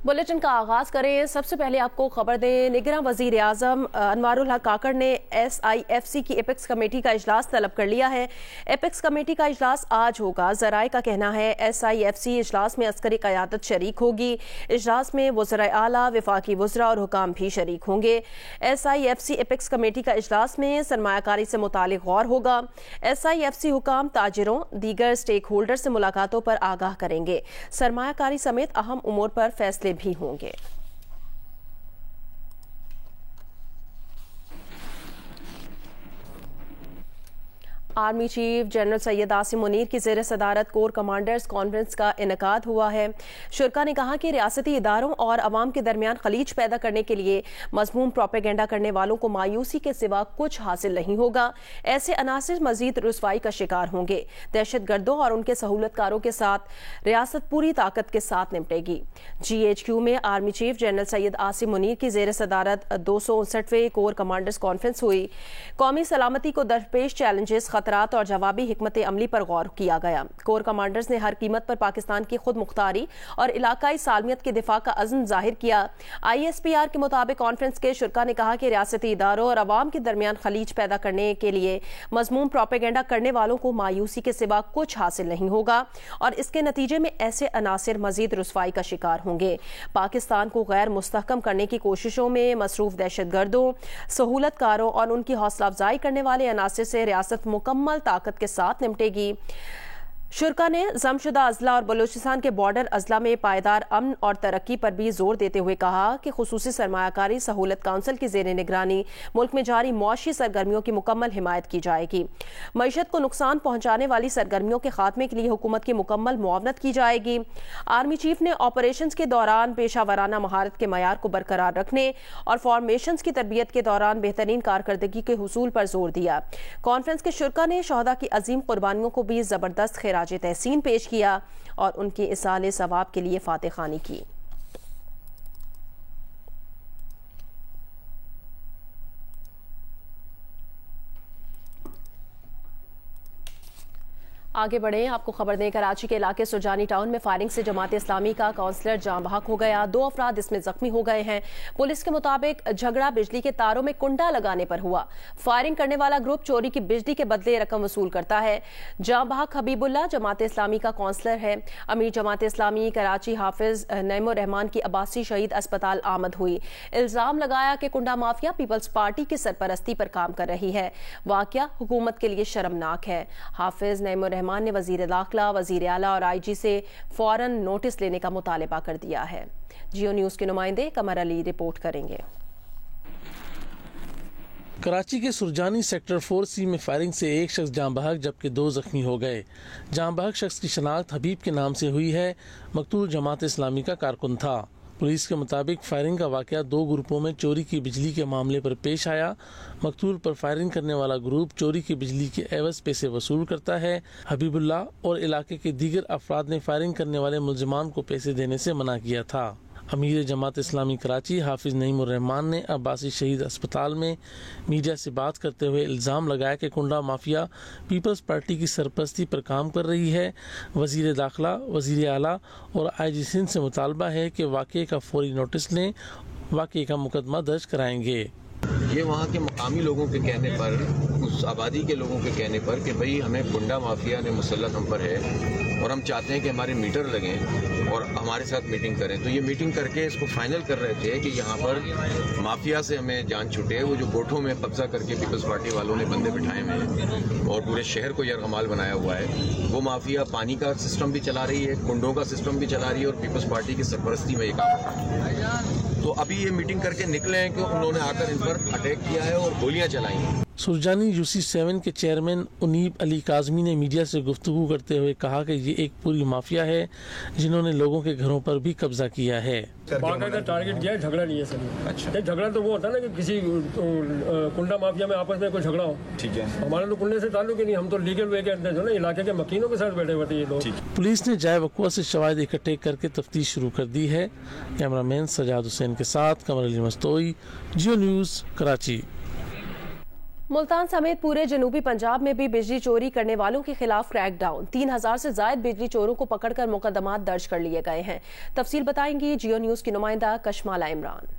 Bulletin का आगाज करें। सबसे पहले आपको खबर दें, निगरान वजीर आजम अनवारुल हक काकड़ ने SIFC की एपेक्स कमेटी का इजलास तलब कर लिया है। एपेक्स कमेटी का इजलास आज होगा। जराए का कहना है SIFC इजलास में अस्करी क़यादत शरीक होगी। इजलास में वज़राए आला, वफाकी वज़रा और हुकाम भी शरीक होंगे। SIFC एपेक्स कमेटी का इजलास में सरमायाकारी से मुतालिक गौर होगा। SIFC हुकाम, ताजिरों, दीगर स्टेक होल्डर से मुलाकातों पर आगाह करेंगे। सरमायाकारी समेत अहम उमूर पर फैसले भी होंगे। Army chief general Syed Asim Munir की ज़ेर सदारत कोर कमांडर्स कॉन्फ्रेंस का इनेकाद हुआ है। शुरा ने कहा कि रियासती इदारों और अवाम के दरमियान खलीज पैदा करने के लिए मज़मूम प्रोपेगेंडा करने वालों को मायूसी के सिवा कुछ हासिल नहीं होगा। ऐसे अनासिर मजीद रुसवाई का शिकार होंगे। दहशत गर्दों और उनके सहूलतकारों के साथ रियासत पूरी ताकत के साथ निपटेगी। GHQ में army chief general Syed Asim Munir की ज़ेर सदारत 259वें कोर कमांडर्स कॉन्फ्रेंस हुई। कौमी सलामती को दरपेश चैलेंजेस, खतरात और जवाबी हिकमत अमली पर गौर किया गया। कोर कमांडर्स ने हर कीमत पर पाकिस्तान की खुद मुख्तारी और इलाकाई सालमियत के दिफा का अज़्म जाहिर किया। ISPR के मुताबिक कॉन्फ्रेंस के शुरा ने कहा कि रियासती इदारों और अवाम के दरमियान खलीज पैदा करने के लिए मजमूम प्रोपेगेंडा करने वालों को मायूसी के सिवा कुछ हासिल नहीं होगा और इसके नतीजे में ऐसे अनासिर मजीद रुसवाई का शिकार होंगे। पाकिस्तान को गैर मुस्तहकम करने की कोशिशों में मसरूफ दहशत गर्दों, सहूलतकारों और उनकी हौसला अफजाई करने वाले अनासिर से रियासत मुकम्मल ताकत के साथ निपटेगी। शुरा ने जमशुदा अजला और बलूचिस्तान के बॉर्डर अजला में पायदार अमन और तरक्की पर भी जोर देते हुए कहा कि खुसूसी सरमायाकारी सहूलत काउंसिल की जेर निगरानी मुल्क में जारी मौशी सरगर्मियों की मुकम्मल हिमायत की जाएगी। मईशत को नुकसान पहुंचाने वाली सरगर्मियों के खात्मे के लिए हुकूमत की मुकम्मल मुआवनत की जाएगी। आर्मी चीफ ने ऑपरेशंस के दौरान पेशावराना महारत के मयार को बरकरार रखने और फॉर्मेशंस की तरबियत के दौरान बेहतरीन कारकर्दगी के हुसूल पर जोर दिया। कॉन्फ्रेंस के शुरा ने शहदा की अजीम कुर्बानियों को भी जबरदस्त खैराज तहसीन पेश किया और उनकी इसाले सवाब के लिए फातिह खानी की। आगे बढ़े, आपको खबर दें, कराची के इलाके सुरजानी टाउन में फायरिंग से जमात इस्लामी का काउंसलर जान बहक हो गया। 2 अफराद इसमें जख्मी हो गए हैं। पुलिस के मुताबिक झगड़ा बिजली के तारों में कुंडा लगाने पर हुआ। फायरिंग करने वाला ग्रुप चोरी की बिजली के बदले रकम वसूल करता है। जान बहक हबीबुल्ला जमात इस्लामी का काउंसलर है। अमीर जमात इस्लामी कराची हाफिज नईमुर रहमान की अब्बासी शहीद अस्पताल आमद हुई। इल्जाम लगाया कि कुंडा माफिया पीपल्स पार्टी की सरपरस्ती पर काम कर रही है। वाकया हुकूमत के लिए शर्मनाक है। हाफिज नईमुर रहमान ने वजीर दाखिला, वजीर आला और IG से फौरन नोटिस लेने का मुतालबा कर दिया है। जियो न्यूज के नुमाइंदे कमर अली रिपोर्ट करेंगे। कराची के सुरजानी सेक्टर 4C में फायरिंग से एक शख्स जान बहक जबकि 2 जख्मी हो गए। जान बहक शख्स की शनाख्त हबीब के नाम से हुई है। मकतूल जमात इस्लामी का कारकुन था। पुलिस के मुताबिक फायरिंग का वाकया 2 ग्रुपों में चोरी की बिजली के मामले पर पेश आया। मकतूल पर फायरिंग करने वाला ग्रुप चोरी की बिजली के एवज पैसे वसूल करता है। हबीबुल्ला और इलाके के दीगर अफराद ने फायरिंग करने वाले मुलजिमान को पैसे देने से मना किया था। अमीर जमात इस्लामी कराची हाफिज नईमुर रहमान ने अब्बासी शहीद अस्पताल में मीडिया से बात करते हुए इल्ज़ाम लगाया कि कुंडा माफिया पीपल्स पार्टी की सरपरस्ती पर काम कर रही है। वजीर दाखिला, वजीर आला और IG सिंध से मुतालबा है कि वाक़े का फौरी नोटिस लें, वाक़े का मुकदमा दर्ज कराएंगे। ये वहाँ के मकामी लोगों के कहने पर, उस आबादी के लोगों के कहने पर कि भाई हमें गुंडा माफिया ने मुसल्लत हम पर है और हम चाहते हैं कि हमारे मीटर लगें और हमारे साथ मीटिंग करें। तो ये मीटिंग करके इसको फाइनल कर रहे थे कि यहाँ पर माफिया से हमें जान छूटे। वो जो गोठों में कब्जा करके पीपल्स पार्टी वालों ने बंदे बिठाए हुए हैं और पूरे शहर को यरगमाल बनाया हुआ है, वो माफिया पानी का सिस्टम भी चला रही है, कुंडों का सिस्टम भी चला रही है और पीपल्स पार्टी की सरपरस्ती में ये काम कर रही है। तो अभी ये मीटिंग करके निकले हैं कि उन्होंने आकर इन पर अटैक किया है और गोलियां चलाई हैं। सुरजानी UC7 के चेयरमैन उनीब अली काजमी ने मीडिया से गुफ्तगू करते हुए कहा कि ये एक पूरी माफिया है जिन्होंने लोगों के घरों पर भी कब्जा किया है। बाकायदा टारगेट किया है, झगड़ा नहीं है सर। अच्छा, झगड़ा तो वो होता है ना कि किसी कुंडा माफिया में आपस में कोई झगड़ा हो। ठीक है, हमारे तो कुंडे से ताल्लुक ही नहीं, हम तो लीगल वे के अंदर जो ना इलाके के मकीनों के साथ बैठे हुए ये लोग। पुलिस ने जाए वक़्वा से शवाहिद इकट्ठे करके तफ्तीश शुरू कर दी है। कैमरामैन सजाद हुसैन के साथ कमर अली मस्तोई, जियो न्यूज़ कराची। मुल्तान समेत पूरे जनूबी पंजाब में भी बिजली चोरी करने वालों के खिलाफ क्रैकडाउन। 3000 से ज्यादा बिजली चोरों को पकड़कर मुकदमात दर्ज कर लिए गए हैं। तफसील बताएंगी जियो न्यूज की नुमाइंदा कशमाला इमरान।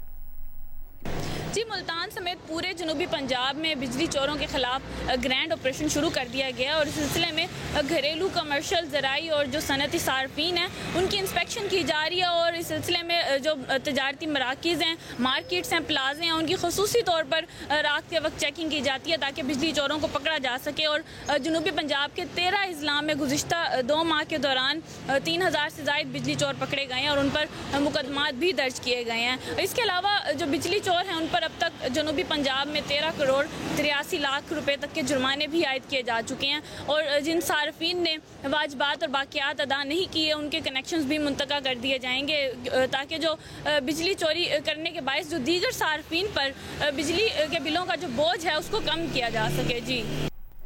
जी, मुल्तान समेत पूरे जनूबी पंजाब में बिजली चोरों के खिलाफ ग्रैंड ऑपरेशन शुरू कर दिया गया और इस सिलसिले में घरेलू, कमर्शियल, ज़राई और जो सनती सार्फिन हैं उनकी इंस्पेक्शन की जा रही है और इस सिलसिले में जो तजारती मराकिज़ हैं, मार्केट्स हैं, प्लाजे हैं, उनकी खसूसी तौर पर रात के वक्त चेकिंग की जाती है ताकि बिजली चोरों को पकड़ा जा सके। और जनूबी पंजाब के 13 अजला में गुज़िश्ता 2 माह के दौरान 3000 से ज़ायद बिजली चोर पकड़े गए हैं और उन पर मुकदमात भी दर्ज किए गए हैं। इसके अलावा जो बिजली चोर हैं उन पर अब तक जनूबी पंजाब में 13 करोड़ 83 लाख रुपए तक के जुर्माने भी आयद किए जा चुके हैं और जिन सार्फिन ने वाजिबात और बाकियात अदा नहीं किए उनके कनेक्शंस भी मुंतका कर दिए जाएंगे ताकि जो बिजली चोरी करने के बायस जो दीगर सार्फिन पर बिजली के बिलों का जो बोझ है उसको कम किया जा सके। जी,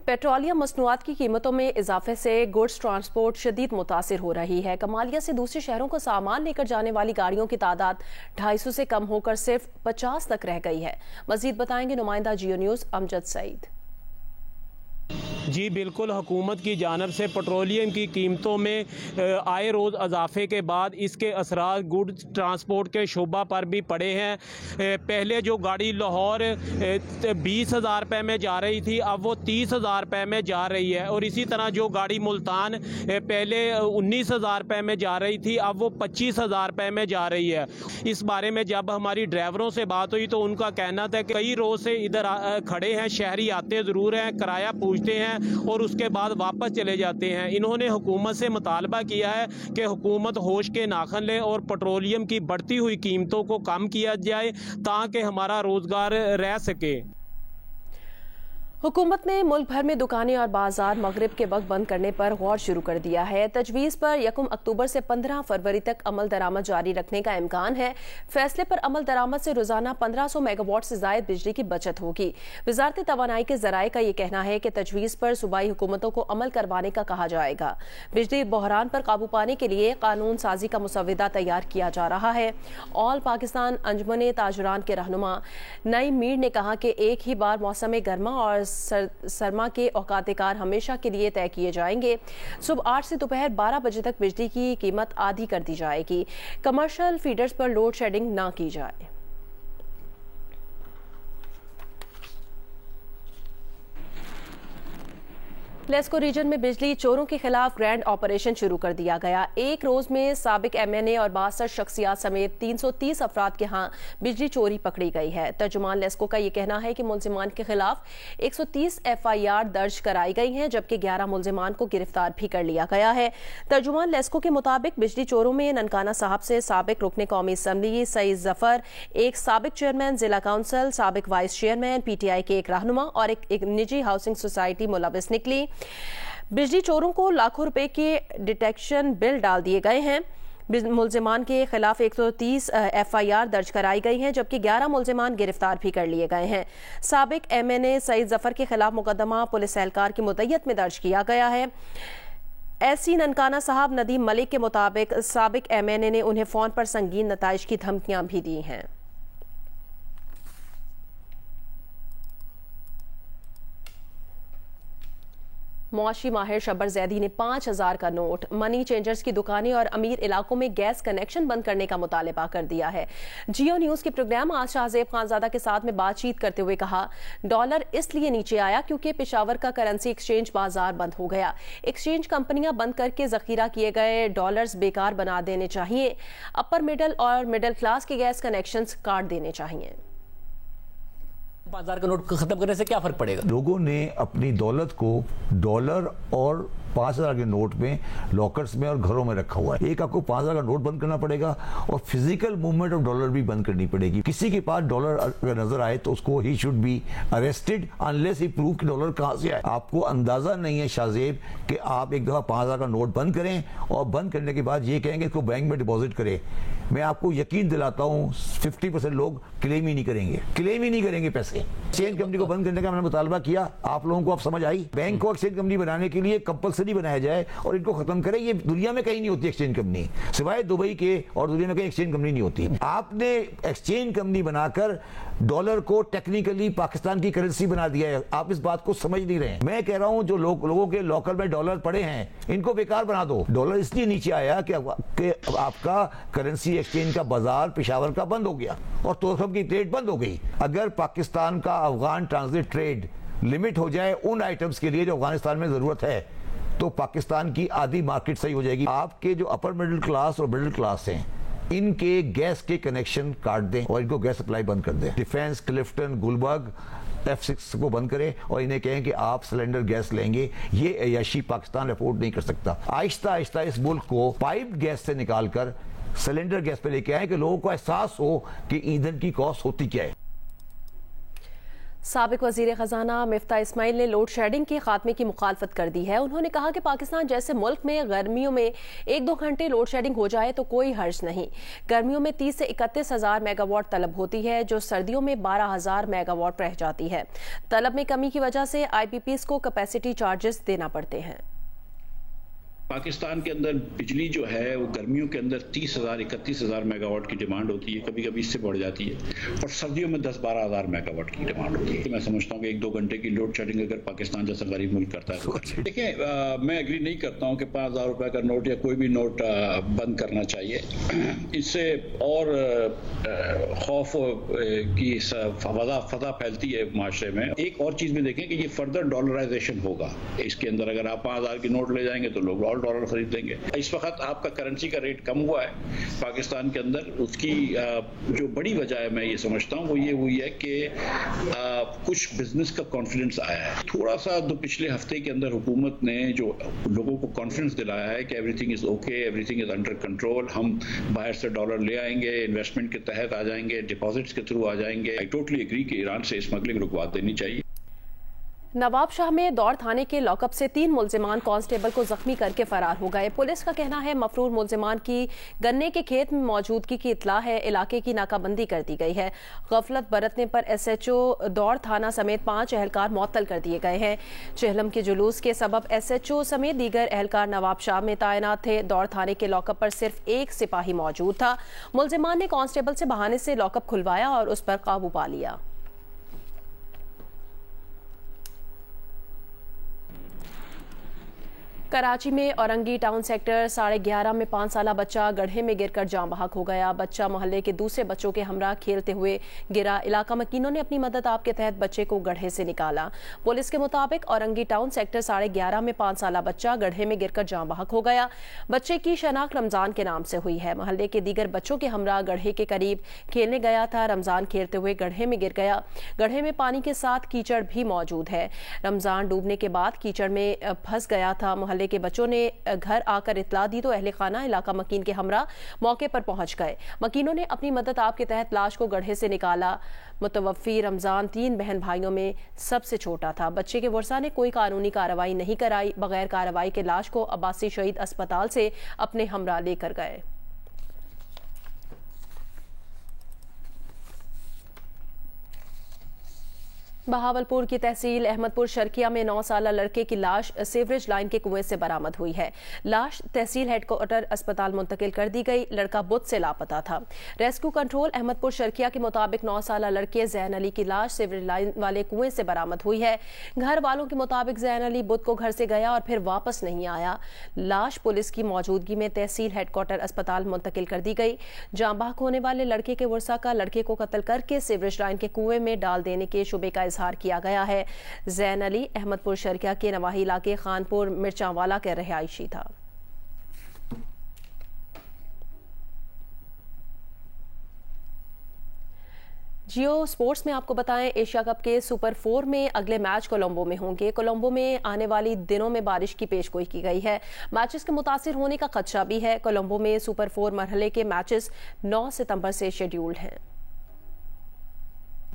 पेट्रोलियम मसनूआत की कीमतों में इजाफे से गुड्स ट्रांसपोर्ट शदीद मुतासिर हो रही है। कमालिया से दूसरे शहरों को सामान लेकर जाने वाली गाड़ियों की तादाद 250 से कम होकर सिर्फ 50 तक रह गई है। मजीद बताएंगे नुमाइंदा जियो न्यूज अमजद सईद। जी बिल्कुल, हुकूमत की जानब से पेट्रोलियम की कीमतों में आए रोज़ इजाफे के बाद इसके असरार गुड्स ट्रांसपोर्ट के शोबा पर भी पड़े हैं। पहले जो गाड़ी लाहौर 20,000 रुपये में जा रही थी अब वो 30,000 रुपये में जा रही है और इसी तरह जो गाड़ी मुल्तान पहले 19,000 रुपये में जा रही थी अब वो 25,000 रुपये में जा रही है। इस बारे में जब हमारी ड्राइवरों से बात हुई तो उनका कहना था कि कई रोज़ से इधर खड़े हैं, शहरी आते ज़रूर हैं, किराया पूछते हैं और उसके बाद वापस चले जाते हैं। इन्होंने हुकूमत से मुतालबा किया है कि हुकूमत होश के नाखन ले और पेट्रोलियम की बढ़ती हुई कीमतों को कम किया जाए ताकि हमारा रोजगार रह सके। हुकूमत ने मुल्क भर में दुकानें और बाजार मगरिब के वक्त बंद करने पर गौर शुरू कर दिया है। तजवीज़ पर 1 अक्टूबर से 15 फरवरी तक अमल दरामद जारी रखने का इम्कान है। फैसले पर अमल दरामद से रोजाना 1500 मेगावाट से ज्यादा बिजली की बचत होगी। वजारत तवानाई के जराये का ये कहना है कि तजवीज़ पर सूबाई हुकूमतों को अमल करवाने का कहा जाएगा। बिजली बहरान पर काबू पाने के लिए कानून साजी का मुसव्वदा तैयार किया जा रहा है। ऑल पाकिस्तान अंजुमन ताजुरान के रहनुमा नईम मीर ने कहा कि एक ही बार मौसम गर्मा और सरमा के औकात कार हमेशा के लिए तय किए जाएंगे। सुबह 8 से दोपहर 12 बजे तक बिजली की कीमत आधी कर दी जाएगी। कमर्शियल फीडर्स पर लोड शेडिंग ना की जाए। लेस्को रीजन में बिजली चोरों के खिलाफ ग्रैंड ऑपरेशन शुरू कर दिया गया। एक रोज में साबिक MNA और 62 शख्सियात समेत 330 अफराद के यहाँ बिजली चोरी पकड़ी गई है। तर्जुमान लेस्को का ये कहना है कि मुलजिमान के खिलाफ 130 FIR दर्ज कराई गई हैं जबकि 11 मुलजिमान को गिरफ्तार भी कर लिया गया है। तर्जुमान लेस्को के मुताबिक बिजली चोरों में ननकाना साहब से साबिक रुकने कौमी असम्बली सईद जफर, एक साबिक चेयरमैन जिला काउंसिल, साबिक वाइस चेयरमैन PTI के एक रहनुमा और एक निजी हाउसिंग सोसाइटी मुलविस निकली। बिजली चोरों को लाखों रुपए के डिटेक्शन बिल डाल दिए गए हैं। मुलजिमान के खिलाफ 130 FIR दर्ज कराई गई हैं जबकि 11 मुलजिमान गिरफ्तार भी कर लिए गए हैं। साबिक MNA सईद जफर के खिलाफ मुकदमा पुलिस एहलकार की मुद्दत में दर्ज किया गया है। ऐसी ननकाना साहब नदीम मलिक के मुताबिक साबिक MNA ने उन्हें फोन पर संगीन नताइज की धमकियां भी दी हैं। मुआशी माहिर शब्बर जैदी ने 5000 का नोट, मनी चेंजर्स की दुकानें और अमीर इलाकों में गैस कनेक्शन बंद करने का मुतालबा कर दिया है। जियो न्यूज के प्रोग्राम आज शाहजेब खानजादा के साथ में बातचीत करते हुए कहा, डॉलर इसलिए नीचे आया क्योंकि पेशावर का करेंसी एक्सचेंज बाजार बंद हो गया। एक्सचेंज कंपनियां बंद करके जखीरा किए गए डॉलर्स बेकार बना देने चाहिए। अपर मिडिल और मिडिल क्लास के गैस कनेक्शन काट देने चाहिए। 5000 का नोट खत्म करने से क्या फर्क पड़ेगा? लोगों ने अपनी दौलत को डॉलर और 5000 के नोट में लॉकर्स में और घरों में रखा हुआ है। एक आपको 5000 का नोट बंद करना पड़ेगा और फिजिकल मूवमेंट ऑफ डॉलर भी बंद करनी पड़ेगी। किसी के पास डॉलर अगर नजर आए तो उसको he should be arrested unless he prove कि डॉलर कहां से आए। आपको अंदाजा नहीं है शाहजेब कि आप एक दफा 5000 का नोट बंद करें और बंद करने के बाद ये कहेंगे इसको बैंक में डिपॉजिट करें। मैं आपको यकीन दिलाता हूं 50% लोग क्लेम ही नहीं करेंगे पैसे। एक्सचेंज कंपनी को बंद करने का मैंने मुतालबा किया, आप लोगों को अब समझ आई। बैंक को एक्सचेंज कंपनी बनाने के लिए कंपल्सरी नहीं बनाया जाए और इनको खत्म करें। ये दुनिया में कहीं नहीं होती एक्सचेंज कंपनी, सिवाय दुबई के, और दुनिया में कहीं एक्सचेंज कंपनी नहीं होती। आपने एक्सचेंज कंपनी बनाकर डॉलर को टेक्निकली पाकिस्तान की करेंसी बना दिया है। आप इस बात को समझ नहीं रहे हैं। मैं कह रहा हूं जो लोगों के लॉकर में डॉलर पड़े हैं इनको बेकार बना दो। डॉलर इसलिए नीचे आया कि आपका करेंसी एक्सचेंज का बाजार पेशावर का बंद हो गया और तोरखम की ट्रेड बंद हो गई। अगर पाकिस्तान का अफगान ट्रांजिट ट्रेड लिमिट हो जाए उन आइटम्स के लिए जो अफगानिस्तान में जरूरत है, तो पाकिस्तान की आधी मार्केट सही हो जाएगी। आपके जो अपर मिडिल क्लास और मिडिल क्लास हैं, इनके गैस के कनेक्शन काट दें और इनको गैस सप्लाई बंद कर दें। डिफेंस, क्लिफ्टन, गुलबर्ग, F6 को बंद करें और इन्हें कहें कि आप सिलेंडर गैस लेंगे। ये अय्याशी पाकिस्तान अफोर्ड नहीं कर सकता। आहिस्ता आहिस्ता इस मुल्क को पाइप गैस से निकालकर सिलेंडर गैस पे लेके आए कि लोगों को एहसास हो कि ईंधन की कॉस्ट होती क्या है। साबिक वजीर खजाना मिफ्ता इस्माइल ने लोड शेडिंग के खात्मे की मुखालफत कर दी है। उन्होंने कहा कि पाकिस्तान जैसे मुल्क में गर्मियों में 1-2 घंटे लोड शेडिंग हो जाए तो कोई हर्ज नहीं। गर्मियों में 30 से 31 हज़ार मेगावाट तलब होती है, जो सर्दियों में 12,000 मेगावाट रह जाती है। तलब में कमी की वजह से IPPs को कैपेसिटी चार्जेस देना पड़ते हैं। पाकिस्तान के अंदर बिजली जो है वो गर्मियों के अंदर 30,000 31,000 मेगावाट की डिमांड होती है, कभी कभी इससे बढ़ जाती है, और सर्दियों में 10-12 हज़ार मेगावाट की डिमांड होती है। मैं समझता हूँ कि 1-2 घंटे की लोड शेडिंग अगर पाकिस्तान जैसा गरीब मुल्क करता है तो देखिए, मैं एग्री नहीं करता हूँ कि 5,000 रुपए का नोट या कोई भी नोट बंद करना चाहिए। इससे और खौफ की फजा फैलती है माशरे में। एक और चीज में देखें कि ये फर्दर डॉलराइजेशन होगा इसके अंदर। अगर आप 5,000 की नोट ले जाएंगे तो लोग डॉलर खरीद लेंगे। इस वक्त आपका करेंसी का रेट कम हुआ है पाकिस्तान के अंदर। उसकी जो बड़ी वजह है, मैं ये समझता हूँ, वो ये हुई है कि कुछ बिजनेस का कॉन्फिडेंस आया है थोड़ा सा। तो पिछले हफ्ते के अंदर हुकूमत ने जो लोगों को कॉन्फिडेंस दिलाया है कि everything is okay, everything is under control, हम बाहर से डॉलर ले आएंगे, इन्वेस्टमेंट के तहत आ जाएंगे, डिपॉजिट्स के थ्रू आ जाएंगे। आई टोटली एग्री कि ईरान से स्मगलिंग रुकवा देनी चाहिए। नवाबशाह में दौड़ थाने के लॉकअप से 3 मुल्जिमान कांस्टेबल को जख्मी करके फरार हो गए। पुलिस का कहना है मफरूर मुल्जिमान की गन्ने के खेत में मौजूदगी की इतला है। इलाके की नाकाबंदी कर दी गई है। गफलत बरतने पर SHO दौड़ थाना समेत 5 एहलकार मुअत्तल कर दिए गए हैं। चहलम के जुलूस के सबब SHO समेत दीगर एहलकार नवाबशाह में तैनात थे। दौड़ थाने के लॉकअप पर सिर्फ 1 सिपाही मौजूद था। मुल्जिमान ने कांस्टेबल से बहाने से लॉकअप खुलवाया और उस पर काबू पा लिया। कराची में औरंगी टाउन सेक्टर 11:30 में 5 साला बच्चा गड्ढे में गिरकर जान बहक हो गया। बच्चा मोहल्ले के दूसरे बच्चों के हमरा खेलते हुए गिरा। इलाका मकीनों ने अपनी मदद आप के तहत बच्चे को गड्ढे से निकाला। पुलिस के मुताबिक औरंगी टाउन सेक्टर 11:30 में 5 साला बच्चा गड्ढे में गिरकर जान बहक हो गया। बच्चे की शनाख्त रमजान के नाम से हुई है। मोहल्ले के दीगर बच्चों के हमरा गड्ढे के करीब खेलने गया था। रमजान खेलते हुए गड्ढे में गिर गया। गड्ढे में पानी के साथ कीचड़ भी मौजूद है। रमजान डूबने के बाद कीचड़ में फंस गया था। मोहल्ले के बच्चों ने घर आकर इतला दी तो अहले खाना इलाका मकीन के हमरा मौके पर पहुंच गए। मकीनों ने अपनी मदद आप के तहत लाश को गड्ढे से निकाला। मुतवफ़ी रमजान 3 बहन भाइयों में सबसे छोटा था। बच्चे के वर्सा ने कोई कानूनी कार्रवाई नहीं कराई। बगैर कार्रवाई के लाश को अब्बासी शहीद अस्पताल से अपने हमरा लेकर गए। बहावलपुर की तहसील अहमदपुर शर्किया में 9 साला लड़के की लाश सीवरेज लाइन के कुएं से बरामद हुई है। लाश तहसील हेडक्वार्टर अस्पताल मुंतकिल कर दी गई। लड़का बुध से लापता था। रेस्क्यू कंट्रोल अहमदपुर शर्किया के मुताबिक 9 साला लड़के जैन अली की लाश सीवरेज लाइन वाले कुएं से बरामद हुई है। घर वालों के मुताबिक जैन अली बुध को घर से गया और फिर वापस नहीं आया। लाश पुलिस की मौजूदगी में तहसील हेडक्वार्टर अस्पताल मुंतकिल कर दी गई। जान बहक होने वाले लड़के के वर्सा का लड़के को कत्ल करके सीवरेज लाइन के कुएं में डाल देने के शुबे का इजहार किया गया है। जैन अली अहमदपुर शर्किया के नवाही इलाके खानपुर मिर्चावाला का रहायशी था। जियो स्पोर्ट्स में आपको बताएं, एशिया कप के सुपर 4 में अगले मैच कोलंबो में होंगे। कोलंबो में आने वाली दिनों में बारिश की पेशगोई की गई है। मैचेस के मुतासिर होने का खदशा भी है। कोलंबो में सुपर 4 मरहले के मैचेस 9 सितंबर से शेड्यूल्ड हैं।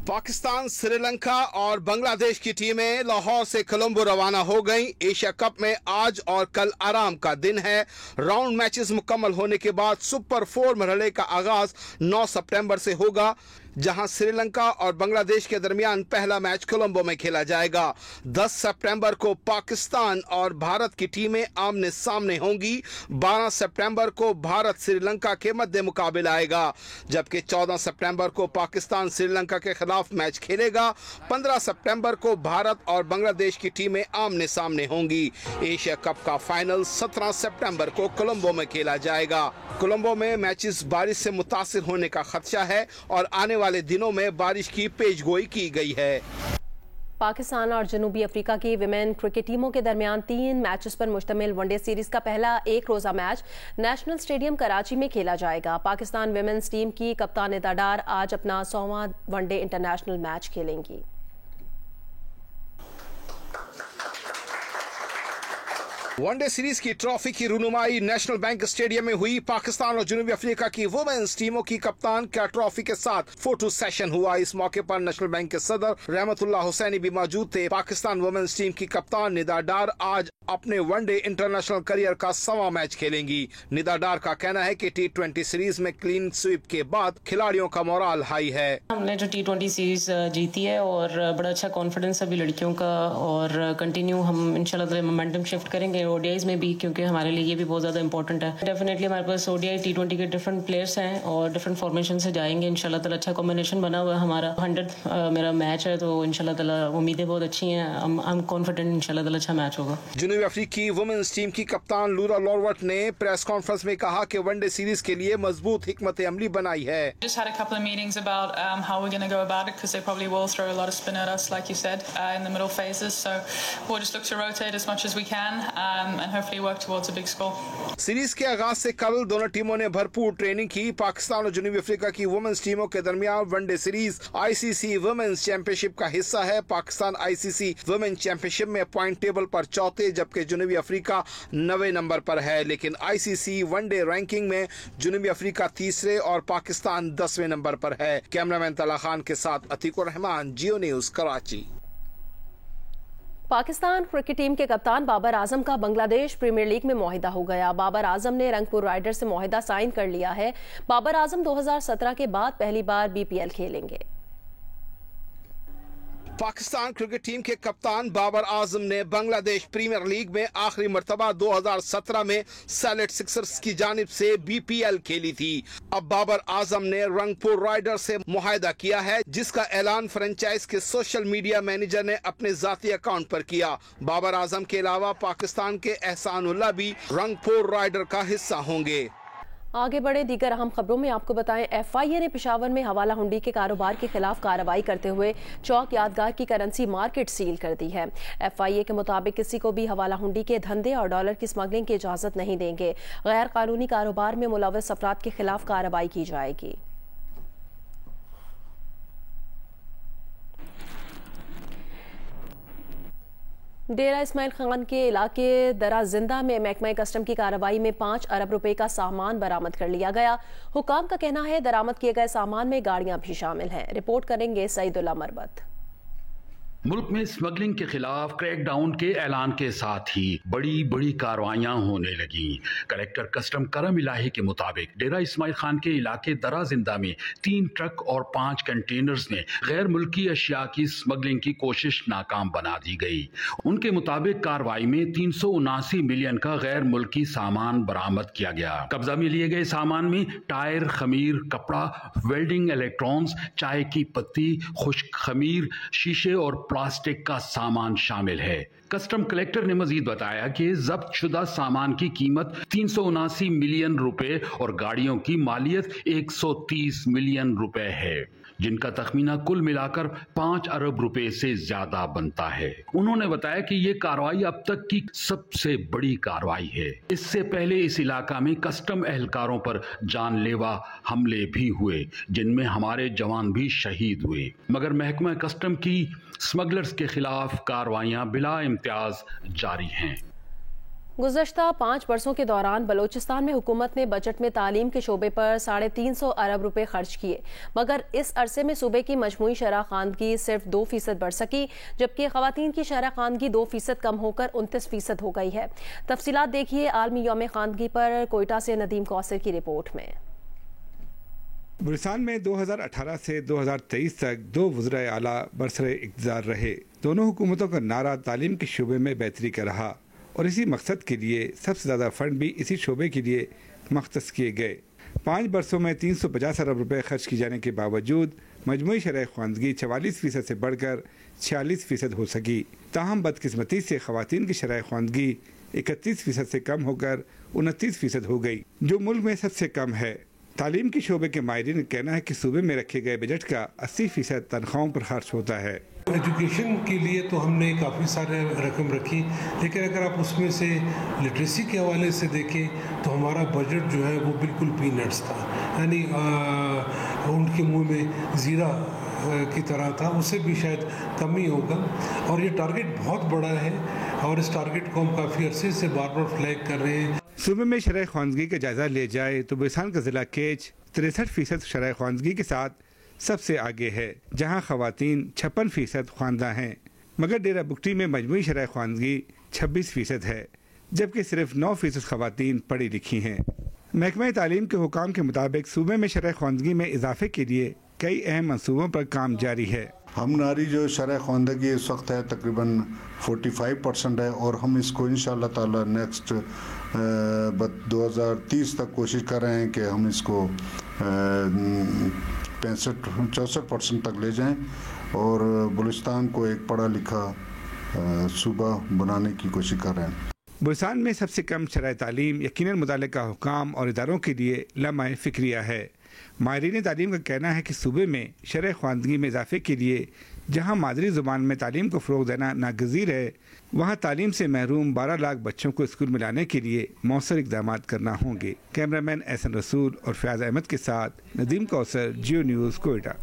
पाकिस्तान, श्रीलंका और बांग्लादेश की टीमें लाहौर से कोलंबो रवाना हो गईं। एशिया कप में आज और कल आराम का दिन है। राउंड मैचेस मुकम्मल होने के बाद सुपर 4 मरहले का आगाज 9 सितंबर से होगा। जहां श्रीलंका और बांग्लादेश के दरमियान पहला मैच कोलंबो में खेला जाएगा। 10 सितंबर को पाकिस्तान और भारत की टीमें आमने सामने होंगी। 12 सितंबर को भारत श्रीलंका के मध्य मुकाबला आएगा, जबकि 14 सितंबर को पाकिस्तान श्रीलंका के खिलाफ मैच खेलेगा। 15 सितंबर को भारत और बांग्लादेश की टीमें आमने सामने होंगी। एशिया कप का फाइनल 17 सितंबर को कोलंबो में खेला जाएगा। कोलंबो में मैचेस बारिश से मुतासिर होने का खदशा है और आने वाले दिनों में बारिश की पेशगोई की गई है। पाकिस्तान और जनूबी अफ्रीका की विमेन क्रिकेट टीमों के दरमियान 3 मैचेस पर मुश्तमिल वनडे सीरीज का पहला एक रोजा मैच नेशनल स्टेडियम कराची में खेला जाएगा। पाकिस्तान विमेन्स टीम की कप्तान निदा डार आज अपना 100वां वनडे इंटरनेशनल मैच खेलेंगी। वनडे सीरीज की ट्रॉफी की रुनुमाई नेशनल बैंक स्टेडियम में हुई। पाकिस्तान और जनूबी अफ्रीका की वुमेन्स टीमों की कप्तान का ट्रॉफी के साथ फोटो सेशन हुआ। इस मौके पर नेशनल बैंक के सदर रहमतुल्लाह हुसैनी भी मौजूद थे। पाकिस्तान वुमेन्स टीम की कप्तान निदा डार आज अपने वनडे इंटरनेशनल करियर का 100वां मैच खेलेंगी। निदा डार का कहना है कि T20 सीरीज में क्लीन स्वीप के बाद खिलाड़ियों का मोराल हाई है। हमने जो T20 सीरीज जीती है और बड़ा अच्छा कॉन्फिडेंस अभी लड़कियों का, और कंटिन्यू हम इंशाल्लाह मोमेंटम शिफ्ट करेंगे ODIs में भी, क्योंकि हमारे लिए ये भी बहुत ज़्यादा इंपॉर्टेंट है। डेफिनेटली हमारे पास ODI T20 के डिफरेंट प्लेयर्स हैं और डिफरेंट फॉर्मेशन से जाएंगे। इंशाल्लाह ताला अच्छा कॉम्बिनेशन बना हुआ है हमारा। 100 मेरा मैच है, तो इंशाल्लाह ताला उम्मीदें बहुत अच्छी हैं। आई एम कॉन्फिडेंट इंशाल्लाह ताला अच्छा मैच होगा। जनूबी अफ्रीकी वुमेन्स टीम की कप्तान लूरा लॉर्वर्ट ने प्रेस कॉन्फ्रेंस में कहा कि वनडे सीरीज के लिए मजबूत हिकमत अमली बनाई है। Just had a couple of meetings about how we're going to go about it, because they probably will throw a lot of spin at us, like you said, in the middle phases. So we'll just look to rotate as much as we can and hopefully work towards a big score. Series के आगाज से कल दोनों टीमों ने भरपूर training की। पाकिस्तान और जनूबी अफ्रीका की वुमेन्स टीमों के दरमियान one day series ICC women's championship का हिस्सा है। पाकिस्तान ICC वुमेन्स चैंपियनशिप में पॉइंट टेबल पर चौथे, जबकि जनूबी अफ्रीका 9वें नंबर पर है। लेकिन ICC वनडे रैंकिंग में जनूबी अफ्रीका तीसरे और पाकिस्तान 10वें नंबर पर है। कैमरामैन तला खान के साथ Atiqur Rehman, Geo news, Karachi. Pakistan cricket team के कप्तान बाबर आजम का बांग्लादेश प्रीमियर लीग में मुआहिदा हो गया। बाबर आजम ने रंगपुर राइडर्स से मुआहिदा साइन कर लिया है। बाबर आजम 2017 के बाद पहली बार BPL खेलेंगे। पाकिस्तान क्रिकेट टीम के कप्तान बाबर आजम ने बांग्लादेश प्रीमियर लीग में आखिरी मर्तबा 2017 में सैलेट सिक्सर्स की जानिब से BPL खेली थी। अब बाबर आजम ने रंगपुर राइडर्स से मुआहिदा किया है, जिसका ऐलान फ्रेंचाइज के सोशल मीडिया मैनेजर ने अपने जाती अकाउंट पर किया। बाबर आजम के अलावा पाकिस्तान के एहसानुल्लाह भी रंगपुर राइडर का हिस्सा होंगे। आगे बढ़े दीगर अहम खबरों में आपको बताएं, FIA ने पेशावर में हवाला हुंडी के कारोबार के खिलाफ कार्रवाई करते हुए चौक यादगार की करेंसी मार्केट सील कर दी है। FIA के मुताबिक किसी को भी हवाला हुंडी के धंधे और डॉलर की स्मगलिंग की इजाजत नहीं देंगे। गैर कानूनी कारोबार में मुलव्वस अफराद के खिलाफ कार्रवाई की जाएगी। डेरा इस्माइल खान के इलाके दरा जिंदा में महकमा कस्टम की कार्रवाई में 5 अरब रुपए का सामान बरामद कर लिया गया। हुकाम का कहना है दरामद किए गए सामान में गाड़ियां भी शामिल हैं। रिपोर्ट करेंगे सईदुल्लाह मरबत। मुल्क में स्मगलिंग के खिलाफ क्रैकडाउन के ऐलान के साथ ही बड़ी बड़ी कार्रवाइयां होने लगी। कलेक्टर कस्टम करम इलाही के मुताबिक डेरा इस्माइल खान के इलाके दरा जिंदा में 3 ट्रक और 5 कंटेनर्स ने गैर मुल्की अशिया की स्मगलिंग की कोशिश नाकाम बना दी गई। उनके मुताबिक कार्रवाई में 379 मिलियन का गैर मुल्की सामान बरामद किया गया। कब्जा में लिए गए सामान में टायर, खमीर, कपड़ा, वेल्डिंग इलेक्ट्रॉन्स, चाय की पत्ती, खुश्क खमीर, शीशे और प्लास्टिक का सामान शामिल है। कस्टम कलेक्टर ने मजीद बताया कि जब्त शुदा सामान की कीमत 379 मिलियन रुपए और गाड़ियों की मालियत 130 मिलियन रुपए है, जिनका तखमीना कुल मिलाकर 5 अरब रुपए से ज्यादा बनता है। उन्होंने बताया कि ये कार्रवाई अब तक की सबसे बड़ी कार्रवाई है। इससे पहले इस इलाका में कस्टम एहलकारों पर जानलेवा हमले भी हुए, जिनमें हमारे जवान भी शहीद हुए, मगर महकमा कस्टम की स्मगलर्स के खिलाफ कार्रवाइयां बिला इम्तियाज जारी हैं। गुज़श्ता 5 वर्षों के दौरान बलोचिस्तान में हुकूमत ने बजट में तालीम के शोबे पर 350 अरब रुपए खर्च किए, मगर इस अरसे में सूबे की मजमूई शरह खानगी सिर्फ 2% बढ़ सकी, जबकि खवातीन की शरह खानगी 2% कम होकर 29% हो गई है। तफसीलात देखिए आलमी यौम खानगी पर कोयटा से नदीम कौसर की रिपोर्ट में। बुल्स्तान में 2018 से 2023 तक 2 वज़ीर आला बरसरे इक़्तिदार रहे। दोनों हुकूमतों का नारा तालीम के शोबे में बेहतरी का रहा और इसी मकसद के लिए सबसे ज़्यादा फंड भी इसी शोबे के लिए मख्तस किए गए। 5 बरसों में 350 अरब रुपए खर्च किए जाने के बावजूद मजमूई शरह ख्वानदगी 44% से बढ़कर 46% हो सकी। ताहम बदकिस्मती से ख़वातीन की शरह ख्वानदगी 31% से कम होकर 29% हो गई, जो मुल्क में सबसे कम है। तालीम के शोबे के माहिरीन का कहना है कि सूबे में रखे गए बजट का 80% तनख्वाहों पर खर्च होता है। एजुकेशन के लिए तो हमने काफ़ी सारे रकम रखी, लेकिन अगर आप उसमें से लिटरेसी के हवाले से देखें तो हमारा बजट जो है वो बिल्कुल पीनट्स था, यानी उनके मुंह में ज़ीरा की तरह था, उससे भी शायद कम ही होगा। और ये टारगेट बहुत बड़ा है और इस टारगेट को हम काफ़ी अरसे से बार बार फ्लैग कर रहे हैं। सूबे में शरह ख्वानदगी का जायजा ले जाए तो बुल्स्तान का जिला केच 63% शरह ख्वानदगी के साथ सबसे आगे है, जहां खवातीन 56% ख्वानदा हैं, मगर डेरा बुगटी में मजमूई शरह ख्वानदगी 26% है, जबकि सिर्फ 9% खवातीन पढ़ी लिखी हैं। महकमा तालीम के हुकाम के मुताबिक सूबे में शरह ख्वानदगी में इजाफे के लिए कई अहम मंसूबों पर काम जारी है। हम नारी जो शरह ख्वानदगी इस वक्त है तकरीबन 45% है और हम इसको इंशाअल्लाह ताला नेक्स्ट 2030 तक कोशिश कर रहे हैं कि हम इसको 65-64% तक ले जाएं और बलूचिस्तान को एक पढ़ा लिखा सूबा बनाने की कोशिश कर रहे हैं। बुल्स्तान में सबसे कम शरह तालीम यकीनन मुतालिका हुकाम और इदारों के लिए लम्हा फिक्रिया है। माहिरीन तालीम का कहना है कि सूबे में शरह ख्वानदगी में इजाफे के लिए जहाँ मादरी ज़ुबान में तालीम को फ़रोग़ देना नागज़ीर है, वहाँ तालीम से महरूम 12 लाख बच्चों को स्कूल में लाने के लिए मौसर इक़दाम करना होंगे। कैमरामैन एहसन रसूल और फयाज़ अहमद के साथ नदीम कौसर, जियो न्यूज़, कोयटा।